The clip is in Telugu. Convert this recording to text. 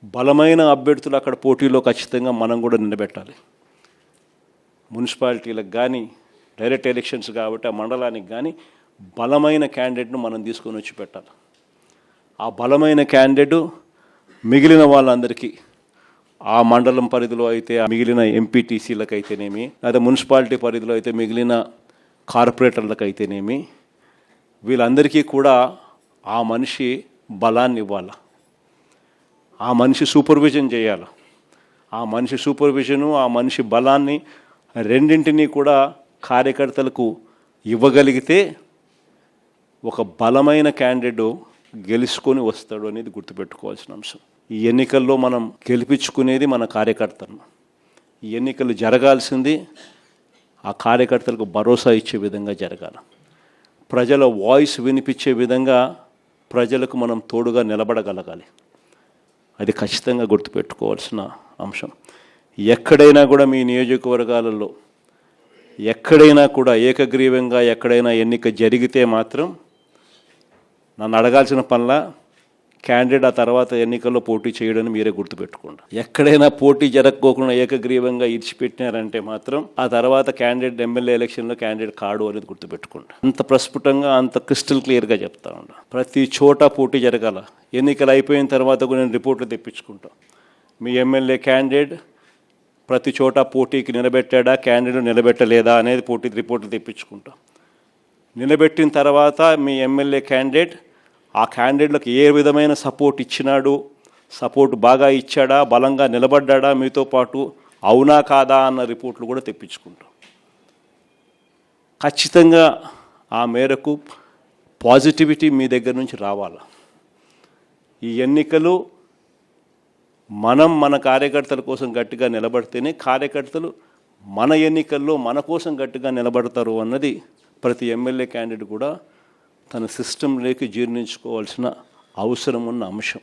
బలమైన అభ్యర్థులు అక్కడ పోటీలో ఖచ్చితంగా మనం కూడా నిలబెట్టాలి. మున్సిపాలిటీలకు కానీ డైరెక్ట్ ఎలక్షన్స్ కాబట్టి ఆ మండలానికి కానీ బలమైన క్యాండిడేట్ను మనం తీసుకొని వచ్చి పెట్టాలి. ఆ బలమైన క్యాండిడేట్ మిగిలిన వాళ్ళందరికీ ఆ మండలం పరిధిలో అయితే మిగిలిన ఎంపీటీసీలకు అయితేనేమి, లేదా మున్సిపాలిటీ పరిధిలో అయితే మిగిలిన కార్పొరేటర్లకు అయితేనేమి, వీళ్ళందరికీ కూడా ఆ మనిషి బలాన్ని ఇవ్వాలి. ఆ మనిషి సూపర్విజన్ చేయాలి. ఆ మనిషి సూపర్విజను, ఆ మనిషి బలాన్ని రెండింటినీ కూడా కార్యకర్తలకు ఇవ్వగలిగితే ఒక బలమైన క్యాండిడేట్ గెలుచుకొని వస్తాడు అనేది గుర్తుపెట్టుకోవాల్సిన అంశం. ఈ ఎన్నికల్లో మనం గెలిపించుకునేది మన కార్యకర్తలను. ఈ ఎన్నికలు జరగాల్సింది ఆ కార్యకర్తలకు భరోసా ఇచ్చే విధంగా జరగాలి. ప్రజల వాయిస్ వినిపించే విధంగా ప్రజలకు మనం తోడుగా నిలబడగలగాలి. అది ఖచ్చితంగా గుర్తుపెట్టుకోవాల్సిన అంశం. ఎక్కడైనా కూడా మీ నియోజకవర్గాలలో ఎక్కడైనా కూడా ఏకగ్రీవంగా ఎక్కడైనా ఎన్నిక జరిగితే మాత్రం నన్ను అడగాల్సిన పనిలా క్యాండిడేట్ ఆ తర్వాత ఎన్నికల్లో పోటీ చేయడని మీరే గుర్తుపెట్టుకోండి. ఎక్కడైనా పోటీ జరగకోకుండా ఏకగ్రీవంగా ఇడిచిపెట్టినారంటే మాత్రం ఆ తర్వాత క్యాండిడేట్ ఎమ్మెల్యే ఎలక్షన్లో క్యాండిడేట్ కాడు అనేది గుర్తుపెట్టుకోండి. అంత ప్రస్ఫుటంగా అంత క్రిస్టల్ క్లియర్గా చెప్తా ఉండ. ప్రతి చోట పోటీ జరగాల. ఎన్నికలు అయిపోయిన తర్వాత కూడా నేను రిపోర్ట్లు తెప్పించుకుంటాం. మీ ఎమ్మెల్యే క్యాండిడేట్ ప్రతి చోట పోటీకి నిలబెట్టాడా, క్యాండిడేట్ నిలబెట్టలేదా అనేది పోటీ రిపోర్ట్లు తెప్పించుకుంటాం. నిలబెట్టిన తర్వాత మీ ఎమ్మెల్యే క్యాండిడేట్ ఆ క్యాండిడేట్లకు ఏ విధమైన సపోర్ట్ ఇచ్చినాడు, సపోర్ట్ బాగా ఇచ్చాడా, బలంగా నిలబడ్డా మీతో పాటు, అవునా కాదా అన్న రిపోర్ట్లు కూడా తెప్పించుకుంటాం. ఖచ్చితంగా ఆ మేరకు పాజిటివిటీ మీ దగ్గర నుంచి రావాలి. ఈ ఎన్నికలు మనం మన కార్యకర్తల కోసం గట్టిగా నిలబడితేనే కార్యకర్తలు మన ఎన్నికల్లో మన కోసం గట్టిగా నిలబడతారు అన్నది ప్రతి ఎమ్మెల్యే క్యాండిడేట్ కూడా తన సిస్టంలోకి జీర్ణించుకోవాల్సిన అవసరం ఉన్న అంశం.